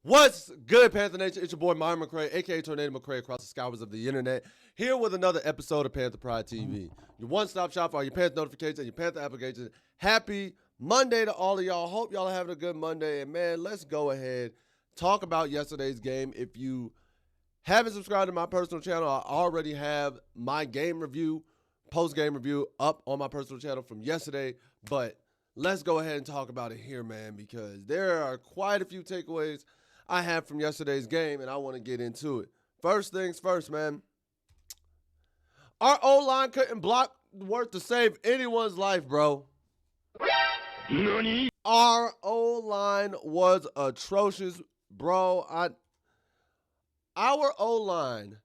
What's good, Panther Nation? It's your boy, Myron McRae, a.k.a. Tornado McRae, across the skies of the internet, here with another episode of Panther Pride TV, your one-stop shop for all your Panther notifications and your Panther applications. Happy Monday to all of y'all. Hope y'all are having a good Monday. And, man, let's go ahead, talk about yesterday's game. If you haven't subscribed to my personal channel, I already have my game review, post-game review up on my personal channel from yesterday. But let's go ahead and talk about it here, man, because there are quite a few takeaways I have from yesterday's game, and I want to get into it. First things first, man. Our O-line couldn't block worth to save anyone's life, bro. Nani? Our O-line was atrocious, bro. Our O-line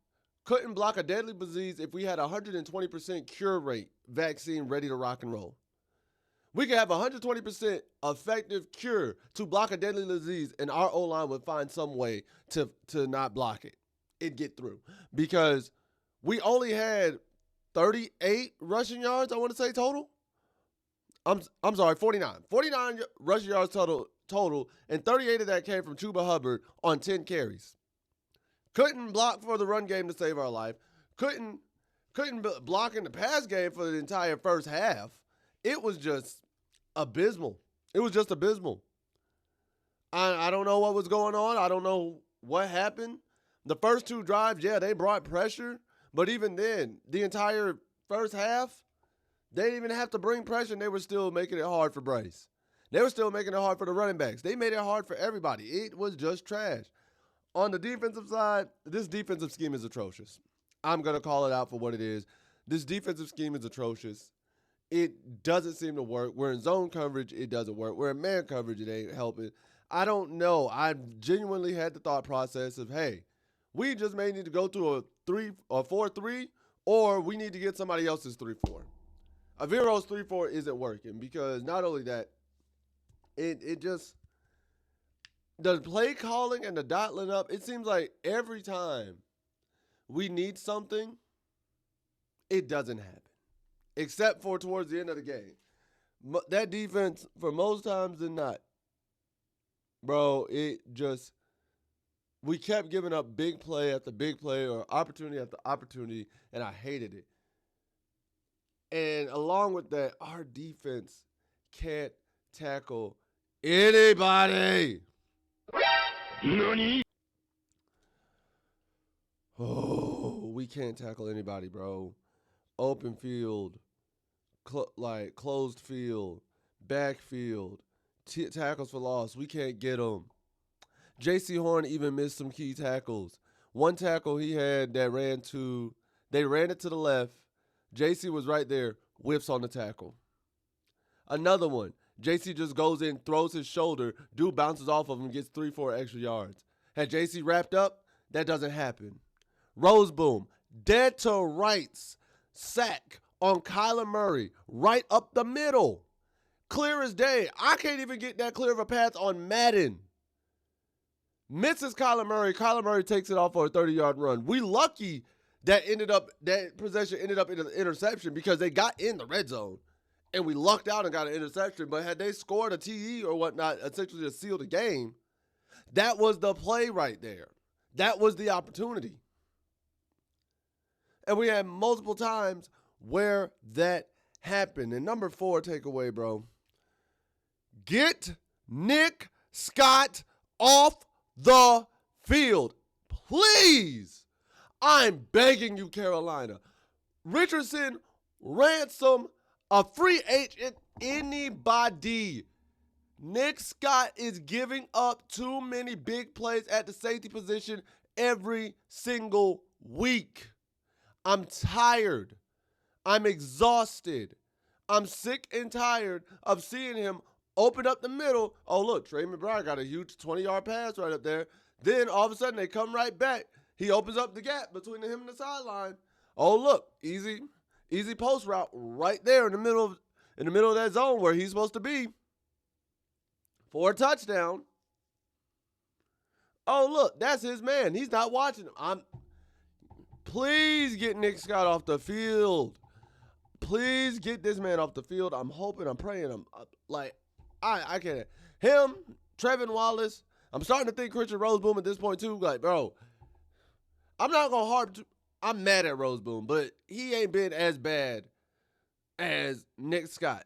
couldn't block a deadly disease if we had a 120% cure rate vaccine ready to rock and roll. We could have a 120% effective cure to block a deadly disease, and our O-line would find some way to not block it. It'd get through. Because we only had 38 rushing yards, I want to say, total. I'm sorry, 49. 49 rushing yards total, and 38 of that came from Chuba Hubbard on 10 carries. Couldn't block for the run game to save our life. Couldn't block in the pass game for the entire first half. It was just abysmal. It was just abysmal. I don't know what was going on. I don't know what happened. The first two drives, yeah, they brought pressure. But even then, the entire first half, they didn't even have to bring pressure, and they were still making it hard for Bryce. They were still making it hard for the running backs. They made it hard for everybody. It was just trash. On the defensive side, this defensive scheme is atrocious. I'm going to call it out for what it is. This defensive scheme is atrocious. It doesn't seem to work. We're in zone coverage. It doesn't work. We're in man coverage. It ain't helping. I don't know. I genuinely had the thought process of, hey, we just may need to go to a 4-3, or we need to get somebody else's 3-4. Avero's 3-4 isn't working because not only that, it just, the play calling and the dotting up, it seems like every time we need something, it doesn't happen. Except for towards the end of the game. That defense, for most times than not, bro, we kept giving up big play after big play or opportunity after opportunity, and I hated it. And along with that, our defense can't tackle anybody. Nani? Oh, we can't tackle anybody, bro. Open field. Closed field, backfield, tackles for loss. We can't get them. J.C. Horn even missed some key tackles. One tackle he had they ran it to the left. J.C. was right there, whiffs on the tackle. Another one, J.C. just goes in, throws his shoulder, dude bounces off of him, gets 3-4 extra yards. Had J.C. wrapped up, that doesn't happen. Roseboom, dead to rights, sack on Kyler Murray, right up the middle. Clear as day. I can't even get that clear of a path on Madden. Misses Kyler Murray. Kyler Murray takes it off for a 30-yard run. We lucky that possession ended up in an interception because they got in the red zone. And we lucked out and got an interception. But had they scored a TE or whatnot, essentially to seal the game, that was the play right there. That was the opportunity. And we had multiple times where that happened. And number 4 takeaway, bro. Get Nick Scott off the field. Please. I'm begging you, Carolina. Richardson, Ransom, a free agent, anybody. Nick Scott is giving up too many big plays at the safety position every single week. I'm tired. I'm exhausted. I'm sick and tired of seeing him open up the middle. Oh, look, Trey McBride got a huge 20-yard pass right up there. Then all of a sudden they come right back. He opens up the gap between him and the sideline. Oh, look, easy post route right there in the middle of that zone where he's supposed to be for a touchdown. Oh, look, that's his man. He's not watching him. Please get Nick Scott off the field. Please get this man off the field. I'm hoping, I'm praying. I can't. Him, Trevin Wallace, I'm starting to think Christian Roseboom at this point too. Like, bro, I'm not gonna I'm mad at Roseboom, but he ain't been as bad as Nick Scott.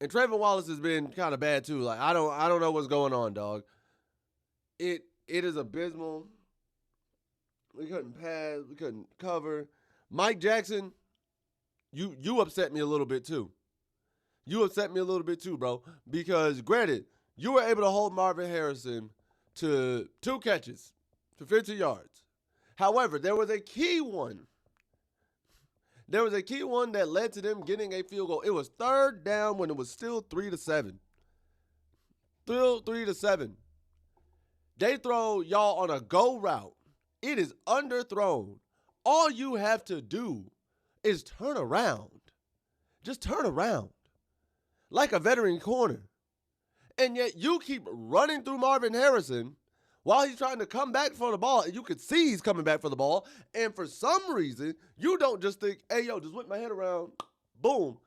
And Trayvon Wallace has been kind of bad too. Like, I don't know what's going on, dog. It is abysmal. We couldn't pass. We couldn't cover. Mike Jackson, you upset me a little bit too. You upset me a little bit too, bro. Because granted, you were able to hold Marvin Harrison to 2 catches for 50 yards. However, there was a key one. There was a key one that led to them getting a field goal. It was 3rd down when it was still 3-7. Still 3-7. They throw y'all on a go route. It is underthrown. All you have to do is turn around. Just turn around. Like a veteran corner. And yet you keep running through Marvin Harrison while he's trying to come back for the ball. And you could see he's coming back for the ball. And for some reason, you don't just think, hey, yo, just whip my head around. Boom.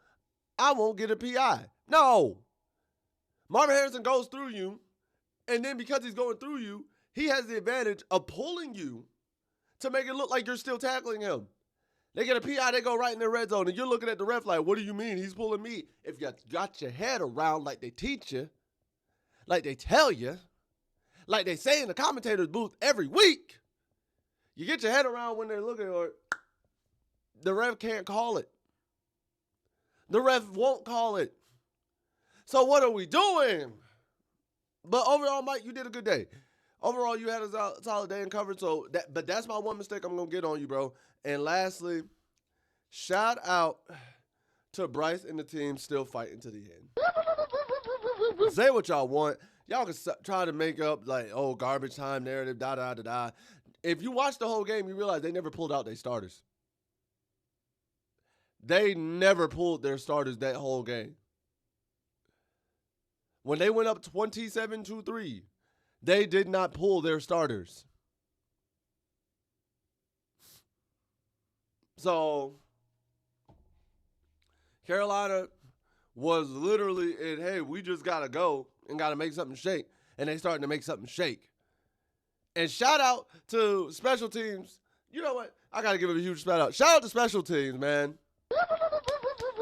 I won't get a PI. No. Marvin Harrison goes through you. And then because he's going through you, he has the advantage of pulling you to make it look like you're still tackling him. They get a PI, they go right in the red zone, and you're looking at the ref like, what do you mean? He's pulling me. If you got your head around like they teach you, like they tell you, like they say in the commentator's booth every week, you get your head around when they're looking at it, the ref can't call it. The ref won't call it. So what are we doing? But overall, Mike, you did a good day. Overall, you had a solid day in coverage. But that's my one mistake I'm going to get on you, bro. And lastly, shout out to Bryce and the team still fighting to the end. Say what y'all want. Y'all can try to make up, like, oh, garbage time narrative, da-da-da-da. If you watch the whole game, you realize they never pulled out their starters. They never pulled their starters that whole game. When they went up 27-3, they did not pull their starters. So, Carolina was literally in, hey, we just got to go and got to make something shake. And they starting to make something shake. And shout out to special teams. You know what? I got to give it a huge shout out. Shout out to special teams, man.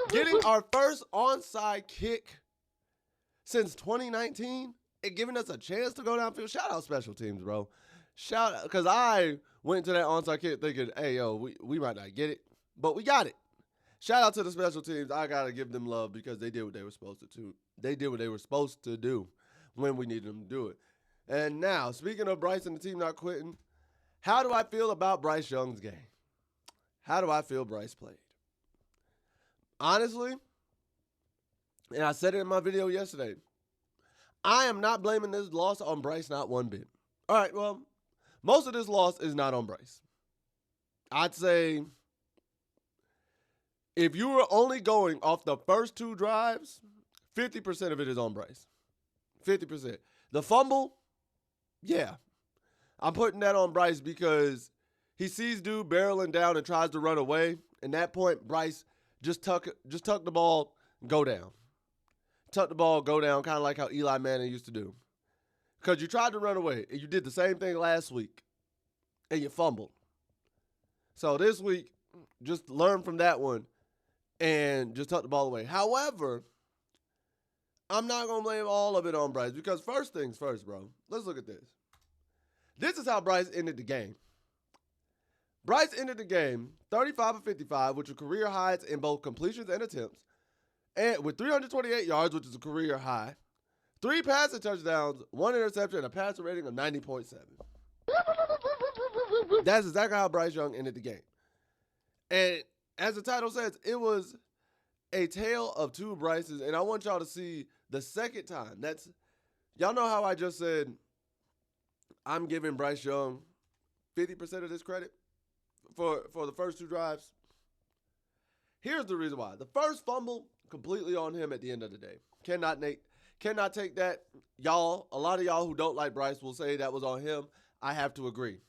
Getting our first onside kick since 2019 and giving us a chance to go downfield. Shout out special teams, bro. Shout out, because I went to that onside kick thinking, hey, yo, we might not get it, but we got it. Shout out to the special teams. I got to give them love because they did what they were supposed to do. They did what they were supposed to do when we needed them to do it. And now, speaking of Bryce and the team not quitting, how do I feel about Bryce Young's game? How do I feel Bryce played? Honestly, and I said it in my video yesterday, I am not blaming this loss on Bryce, not one bit. All right, well, most of this loss is not on Bryce. I'd say if you were only going off the first 2 drives, 50% of it is on Bryce. 50%. The fumble, yeah. I'm putting that on Bryce because he sees dude barreling down and tries to run away. At that point, Bryce just tuck the ball, go down. Tuck the ball, go down, kind of like how Eli Manning used to do. Because you tried to run away, and you did the same thing last week, and you fumbled. So this week, just learn from that one and just tuck the ball away. However, I'm not going to blame all of it on Bryce because first things first, bro. Let's look at this. This is how Bryce ended the game. Bryce ended the game 35 of 55, which are career highs in both completions and attempts, and with 328 yards, which is a career high, 3 passing touchdowns, 1 interception, and a passer rating of 90.7. That's exactly how Bryce Young ended the game. And as the title says, it was a tale of 2 Bryces, and I want y'all to see the second time. Y'all know how I just said I'm giving Bryce Young 50% of this credit for the first 2 drives? Here's the reason why. The first fumble, completely on him at the end of the day. Cannot take that. Y'all, a lot of y'all who don't like Bryce will say that was on him. I have to agree.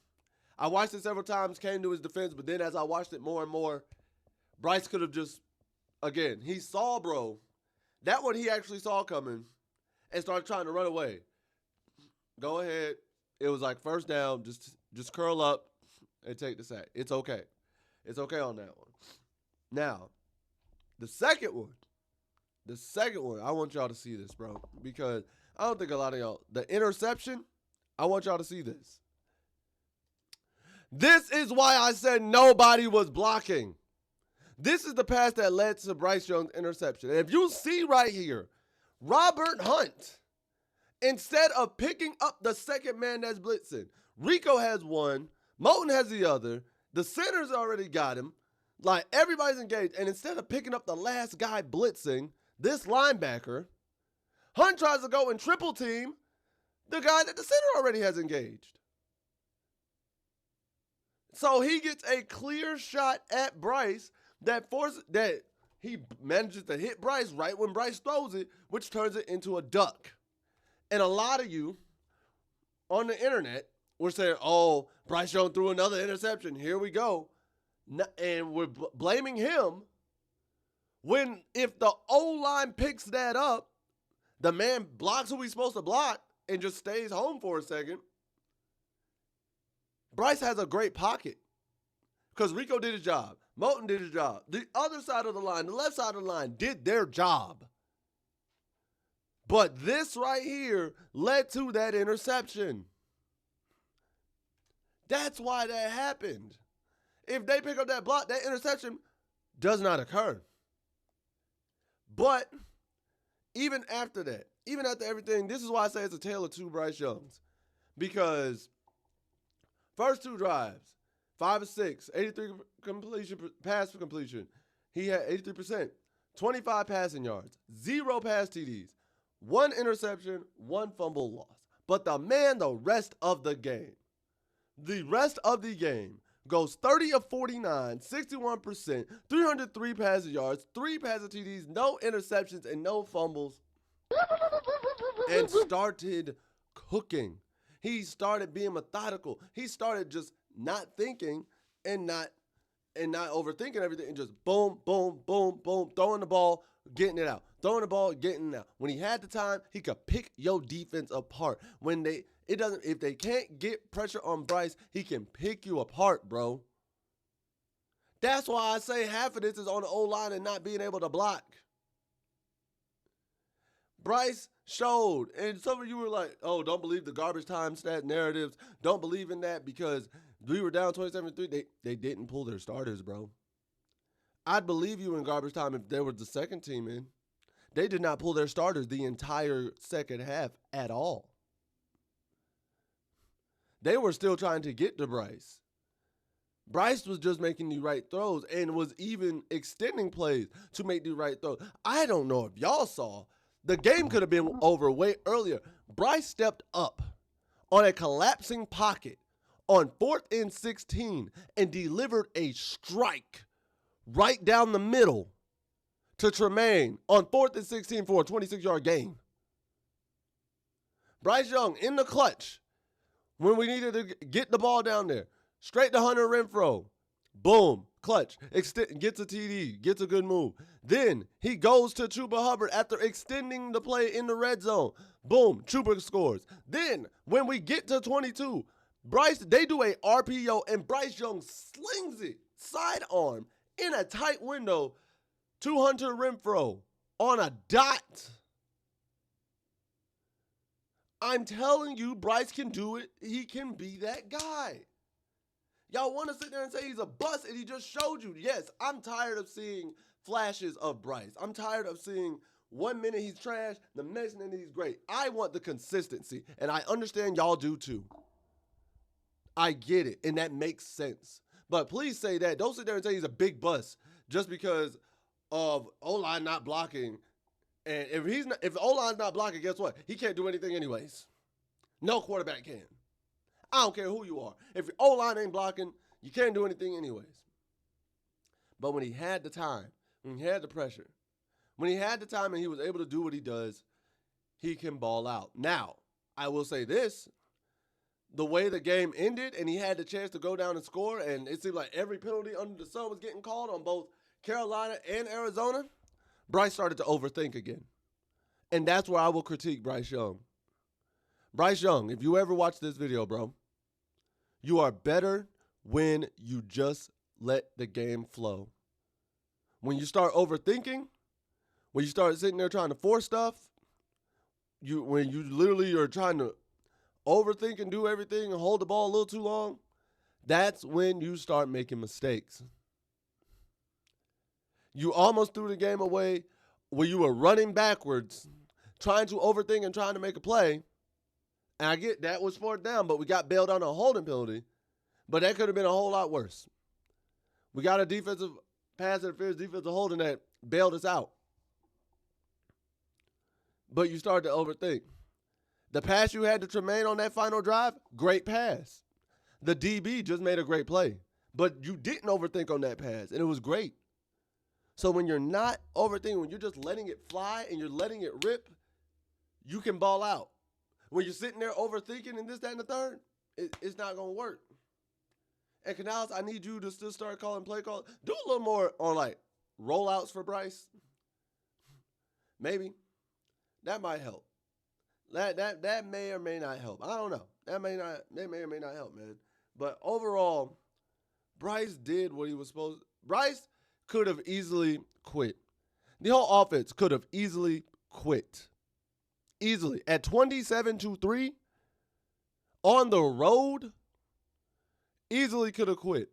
I watched it several times, came to his defense, but then as I watched it more and more, Bryce could have just, again, he saw, bro, that one he actually saw coming and started trying to run away. Go ahead. It was like first down. Just curl up and take the sack. It's okay. It's okay on that one. Now, the second one. I want y'all to see this, bro, because I don't think a lot of y'all. The interception, I want y'all to see this. This is why I said nobody was blocking. This is the pass that led to Bryce Young's interception. And if you see right here, Robert Hunt, instead of picking up the second man that's blitzing, Rico has one, Moton has the other, the center's already got him, like everybody's engaged, and instead of picking up the last guy blitzing, this linebacker, Hunt tries to go and triple team the guy that the center already has engaged. So he gets a clear shot at Bryce that he manages to hit Bryce right when Bryce throws it, which turns it into a duck. And a lot of you on the internet were saying, oh, Bryce Young threw another interception. Here we go. And we're blaming him when if the O-line picks that up, the man blocks who he's supposed to block and just stays home for a second. Bryce has a great pocket because Rico did his job. Moton did his job. The other side of the line, the left side of the line, did their job. But this right here led to that interception. That's why that happened. If they pick up that block, that interception does not occur. But even after that, even after everything, this is why I say it's a tale of two Bryce Youngs. Because first two drives, 5 of 6, 83 pass for completion. He had 83%, 25 passing yards, 0 pass TDs, 1 interception, 1 fumble loss. But the rest of the game goes 30 of 49, 61%, 303 passing yards, 3 passing TDs, no interceptions, and no fumbles, and started cooking. He started being methodical. He started just not thinking and not overthinking everything and just boom, boom, boom, boom, throwing the ball, getting it out. Throwing the ball, getting it out. When he had the time, he could pick your defense apart. If they can't get pressure on Bryce, he can pick you apart, bro. That's why I say half of this is on the O-line and not being able to block. Bryce showed, and some of you were like, oh, don't believe the garbage time stat narratives. Don't believe in that because we were down 27-3. They didn't pull their starters, bro. I'd believe you in garbage time if there was the second team in. They did not pull their starters the entire second half at all. They were still trying to get to Bryce. Bryce was just making the right throws and was even extending plays to make the right throws. I don't know if y'all saw. The game could have been over way earlier. Bryce stepped up on a collapsing pocket on 4th and 16 and delivered a strike right down the middle to Tremaine on 4th and 16 for a 26-yard gain. Bryce Young in the clutch when we needed to get the ball down there. Straight to Hunter Renfrow. Boom. Clutch. Gets a TD. Gets a good move. Then he goes to Chuba Hubbard after extending the play in the red zone. Boom. Chuba scores. Then when we get to 22, they do a RPO and Bryce Young slings it sidearm in a tight window to Hunter Renfrow on a dot. I'm telling you, Bryce can do it. He can be that guy. Y'all want to sit there and say he's a bust, and he just showed you. Yes, I'm tired of seeing flashes of Bryce. I'm tired of seeing 1 minute he's trash, the next minute he's great. I want the consistency, and I understand y'all do too. I get it, and that makes sense. But please say that. Don't sit there and say he's a big bust just because of O-line not blocking. And if O-line's not blocking, guess what? He can't do anything anyways. No quarterback can. I don't care who you are. If your O-line ain't blocking, you can't do anything anyways. But when he had the time, when he had the pressure, when he had the time and he was able to do what he does, he can ball out. Now, I will say this. The way the game ended and he had the chance to go down and score, and it seemed like every penalty under the sun was getting called on both Carolina and Arizona, Bryce started to overthink again. And that's where I will critique Bryce Young. Bryce Young, if you ever watch this video, bro, you are better when you just let the game flow. When you start overthinking, when you start sitting there trying to force stuff, when you literally are trying to overthink and do everything and hold the ball a little too long, that's when you start making mistakes. You almost threw the game away where you were running backwards, trying to overthink and trying to make a play. And I get that was fourth down, but we got bailed on a holding penalty. But that could have been a whole lot worse. We got a defensive pass interference, defensive holding that bailed us out. But you started to overthink. The pass you had to Tremaine on that final drive, great pass. The DB just made a great play. But you didn't overthink on that pass, and it was great. So when you're not overthinking, when you're just letting it fly and you're letting it rip, you can ball out. When you're sitting there overthinking and this, that, and the third, it's not going to work. And Canales, I need you to still start calling play calls. Do a little more on, like, rollouts for Bryce. Maybe. That might help. That may or may not help. I don't know. That may or may not help, man. But overall, Bryce did what he was supposed to. Bryce could have easily quit. The whole offense could have easily quit. Easily. At 27-3 on the road, easily could have quit.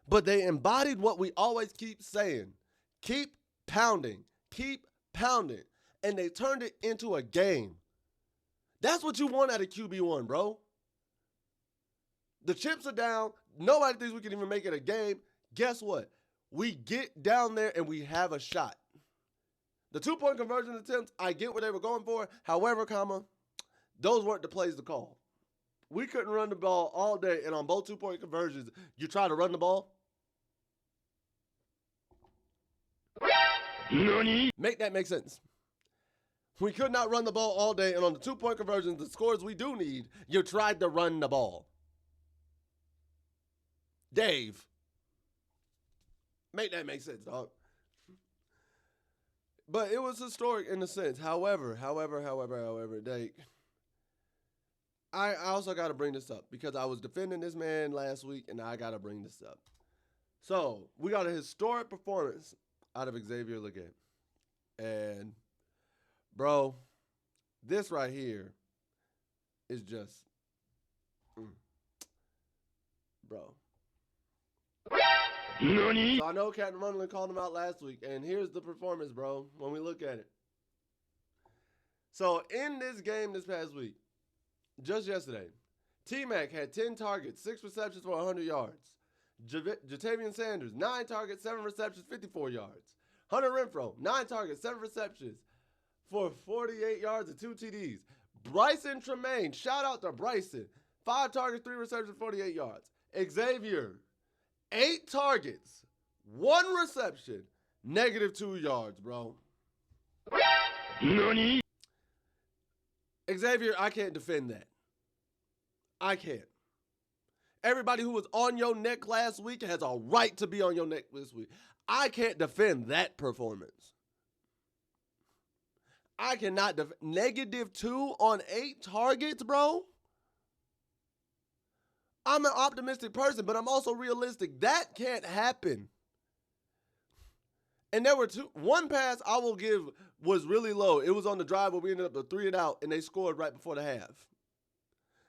But they embodied what we always keep saying. Keep pounding. Keep pounding. And they turned it into a game. That's what you want out of QB1, bro. The chips are down. Nobody thinks we can even make it a game. Guess what? We get down there and we have a shot. The 2-point conversion attempts, I get what they were going for. However, those weren't the plays to call. We couldn't run the ball all day, and on both 2-point conversions, you try to run the ball. NANI? Make that make sense. We could not run the ball all day, and on the 2-point conversions, the scores we do need, you tried to run the ball. Dave. Make that make sense, dog. But it was historic in a sense. However, I also got to bring this up because I was defending this man last week, and I got to bring this up. So, we got a historic performance out of Xavier Legette. And, bro, this right here is just, bro. NANI? So I know Captain Runland called him out last week, and here's the performance, bro, when we look at it. So in this game this past week, just yesterday, T-Mac had 10 targets, 6 receptions for 100 yards. Jatavian Sanders, 9 targets, 7 receptions, 54 yards. Hunter Renfrow, 9 targets, 7 receptions for 48 yards and 2 TDs. Bryson Tremaine, shout out to Bryson, 5 targets, 3 receptions, 48 yards. Xavier, 8 targets, 1 reception, -2 yards, bro. NANI? Xavier, I can't defend that. I can't. Everybody who was on your neck last week has a right to be on your neck this week. I can't defend that performance. I cannot defend. -2 on 8 targets, bro. I'm an optimistic person, but I'm also realistic. That can't happen. And there were one pass I will give was really low. It was on the drive where we ended up with 3 and out, and they scored right before the half.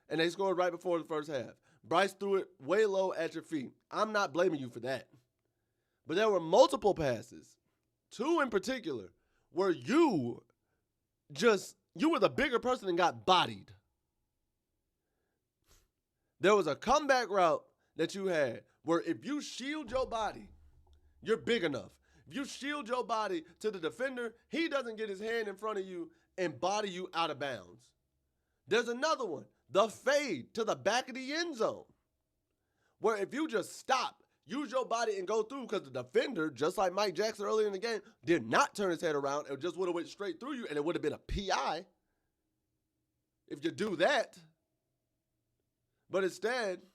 And they scored right before the first half. Bryce threw it way low at your feet. I'm not blaming you for that. But there were multiple passes, 2 in particular, where you were the bigger person and got bodied. There was a comeback route that you had where if you shield your body, you're big enough. If you shield your body to the defender, he doesn't get his hand in front of you and body you out of bounds. There's another one, the fade to the back of the end zone, where if you just stop, use your body and go through, because the defender, just like Mike Jackson earlier in the game, did not turn his head around. It just would have went straight through you, and it would have been a PI if you do that. But instead,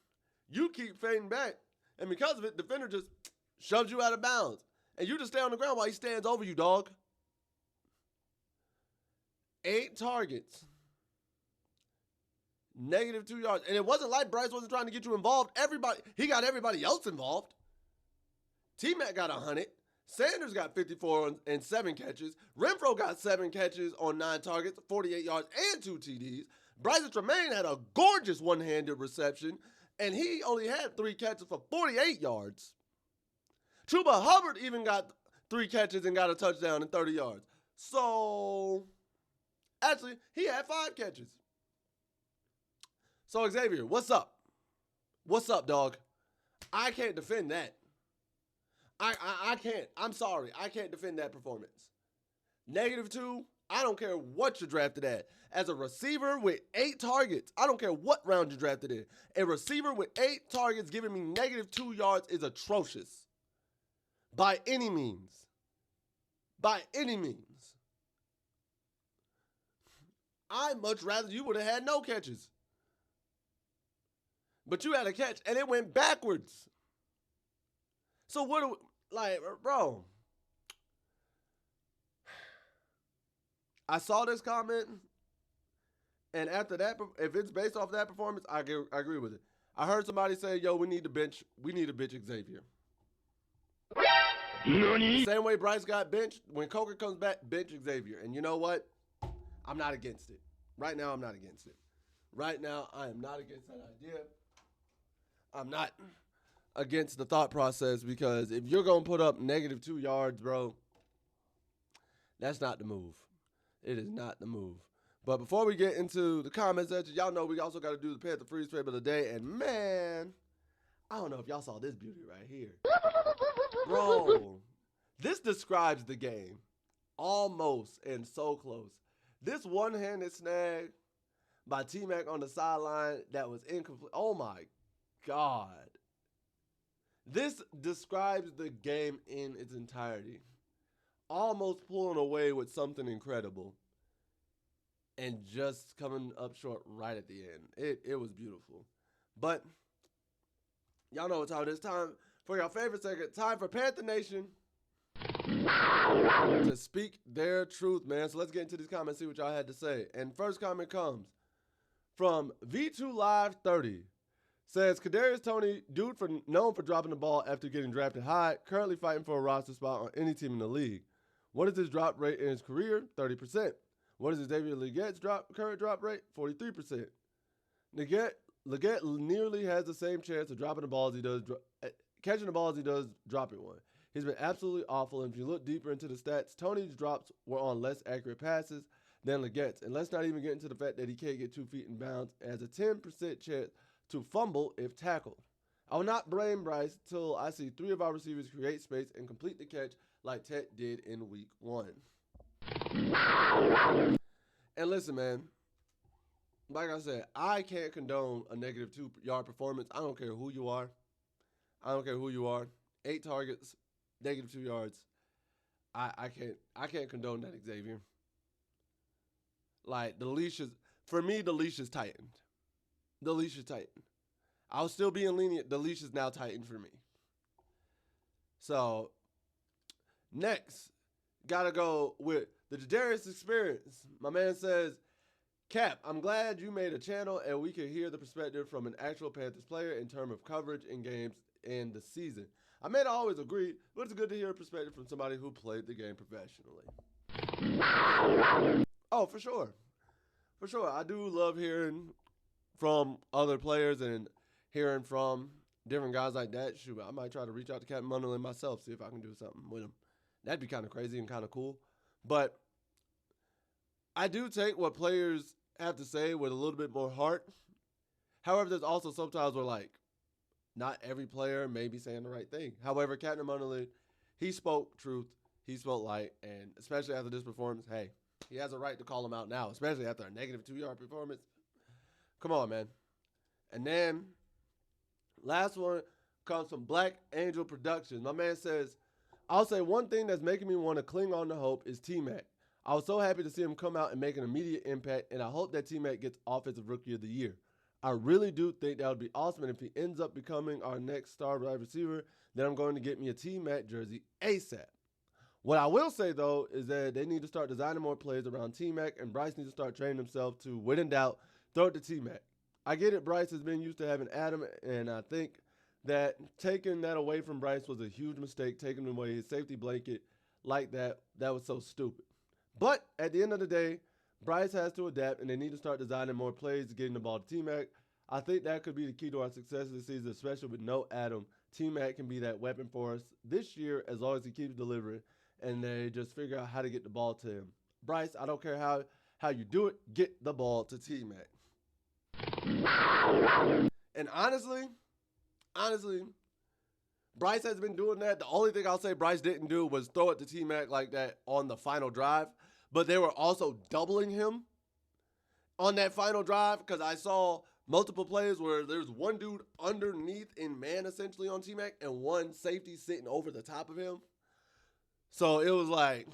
you keep fading back, and because of it, the defender just shoves you out of bounds. And you just stay on the ground while he stands over you, dog. 8 targets, -2 yards. And it wasn't like Bryce wasn't trying to get you involved. He got everybody else involved. T-Mac got 100. Sanders got 54 and 7 catches. Renfro got 7 catches on 9 targets, 48 yards, and 2 TDs. Bryson Tremaine had a gorgeous one-handed reception, and he only had 3 catches for 48 yards. Chuba Hubbard even got 3 catches and got a touchdown and 30 yards. So, actually, he had 5 catches. So, Xavier, what's up? What's up, dog? I can't defend that. I can't. I'm sorry. I can't defend that performance. -2, I don't care what you drafted at. As a receiver with 8 targets, I don't care what round you drafted in. A receiver with 8 targets giving me -2 yards is atrocious. By any means. By any means. I'd much rather you would have had no catches. But you had a catch, and it went backwards. So what do we, like, bro? I saw this comment, and after that, if it's based off that performance, I agree with it. I heard somebody say, yo, we need to bench Xavier. NANI? Same way Bryce got benched, when Coker comes back, bench Xavier. And you know what? I'm not against it. Right now, I'm not against it. Right now, I am not against that idea. I'm not against the thought process, because if you're going to put up -2 yards, bro, that's not the move. It is not the move. But before we get into the comment section, y'all know we also got to do the Panther Freeze Frame of the day. And man, I don't know if y'all saw this beauty right here. Bro, this describes the game. Almost and so close. This one-handed snag by T-Mac on the sideline that was incomplete. Oh my God. This describes the game in its entirety. Almost pulling away with something incredible and just coming up short right at the end. It was beautiful. But y'all know what time it is. Time for your favorite segment. Time for Panther Nation to speak their truth, man. So let's get into these comments, see what y'all had to say. And first comment comes from V2 Live 30. Says, Kadarius Toney, known for dropping the ball after getting drafted high, currently fighting for a roster spot on any team in the league. What is his drop rate in his career? 30%. What is Xavier Legette's current drop rate? 43%. Legette nearly has the same chance of dropping the ball as he does catching the ball as he does dropping one. He's been absolutely awful, and if you look deeper into the stats, Toney's drops were on less accurate passes than Legette's. And let's not even get into the fact that he can't get 2 feet in bounds, as a 10% chance to fumble if tackled. I will not blame Bryce till I see 3 of our receivers create space and complete the catch like Ted did in week 1. And listen, man, like I said, I can't condone a -2 yard performance. I don't care who you are. 8 targets, -2 yards. I can't condone that, Xavier. Like, the leash is tightened. The leash is tightened. I was still being lenient. The leash is now tightened for me. So, next, gotta go with the Jadarius experience. My man says, Cap, I'm glad you made a channel and we can hear the perspective from an actual Panthers player in terms of coverage in games and the season. I may not always agree, but it's good to hear a perspective from somebody who played the game professionally. Oh, for sure. For sure. I do love hearing from other players and hearing from different guys like that. Shoot, I might try to reach out to Captain Munderland myself, see if I can do something with him. That'd be kind of crazy and kind of cool. But I do take what players have to say with a little bit more heart. However, there's also sometimes where, like, not every player may be saying the right thing. However, Captain Munderland, he spoke truth, he spoke light, and especially after this performance, hey, he has a right to call him out now, especially after a -2 yard performance. Come on, man. And then, last one comes from Black Angel Productions. My man says, I'll say one thing that's making me want to cling on to hope is T-Mac. I was so happy to see him come out and make an immediate impact, and I hope that T-Mac gets Offensive Rookie of the Year. I really do think that would be awesome, and if he ends up becoming our next star wide receiver, then I'm going to get me a T-Mac jersey ASAP. What I will say, though, is that they need to start designing more plays around T-Mac, and Bryce needs to start training himself to, when in doubt, throw it to T-Mac. I get it. Bryce has been used to having Adam, and I think that taking that away from Bryce was a huge mistake. Taking away his safety blanket like that was so stupid. But at the end of the day, Bryce has to adapt, and they need to start designing more plays, getting the ball to T-Mac. I think that could be the key to our success this season, especially with no Adam. T-Mac can be that weapon for us this year as long as he keeps delivering, and they just figure out how to get the ball to him. Bryce, I don't care how you do it, get the ball to T-Mac. And honestly, Bryce has been doing that. The only thing I'll say Bryce didn't do was throw it to T-Mac like that on the final drive. But they were also doubling him on that final drive because I saw multiple plays where there's one dude underneath in man essentially on T-Mac and one safety sitting over the top of him. So it was like,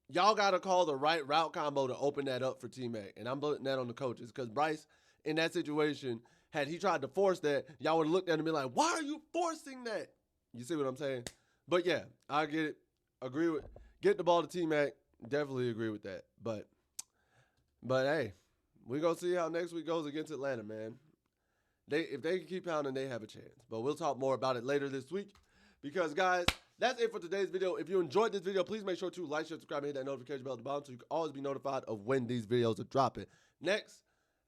y'all got to call the right route combo to open that up for T-Mac. And I'm putting that on the coaches because Bryce, in that situation, had he tried to force that, y'all would have looked at him and be like, why are you forcing that? You see what I'm saying? But yeah, I get it. Agree with get the ball to T-Mac. Definitely agree with that. But hey, we're going to see how next week goes against Atlanta, man. If they can keep pounding, they have a chance. But we'll talk more about it later this week. Because, guys, that's it for today's video. If you enjoyed this video, please make sure to like, share, subscribe, and hit that notification bell at the bottom so you can always be notified of when these videos are dropping. Next,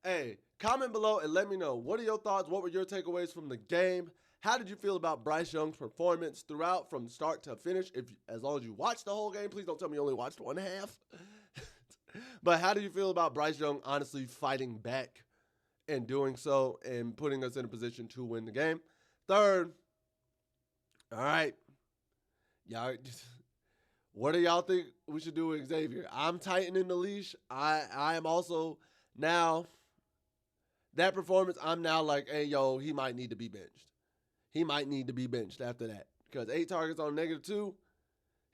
hey, comment below and let me know. What are your thoughts? What were your takeaways from the game? How did you feel about Bryce Young's performance throughout from start to finish? As long as you watched the whole game, please don't tell me you only watched one half. But how do you feel about Bryce Young honestly fighting back and doing so and putting us in a position to win the game? Third, all right, y'all, what do y'all think we should do with Xavier? I'm tightening the leash. I am also now, that performance, I'm now like, hey, yo, he might need to be benched. He might need to be benched after that. Because 8 targets on -2,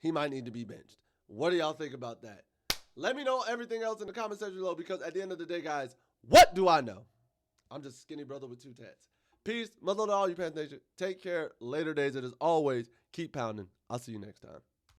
he might need to be benched. What do y'all think about that? Let me know everything else in the comment section below because at the end of the day, guys, what do I know? I'm just a skinny brother with 2 tats. Peace. Much love to all you Panthers Nation. Take care. Later days. And as always, keep pounding. I'll see you next time.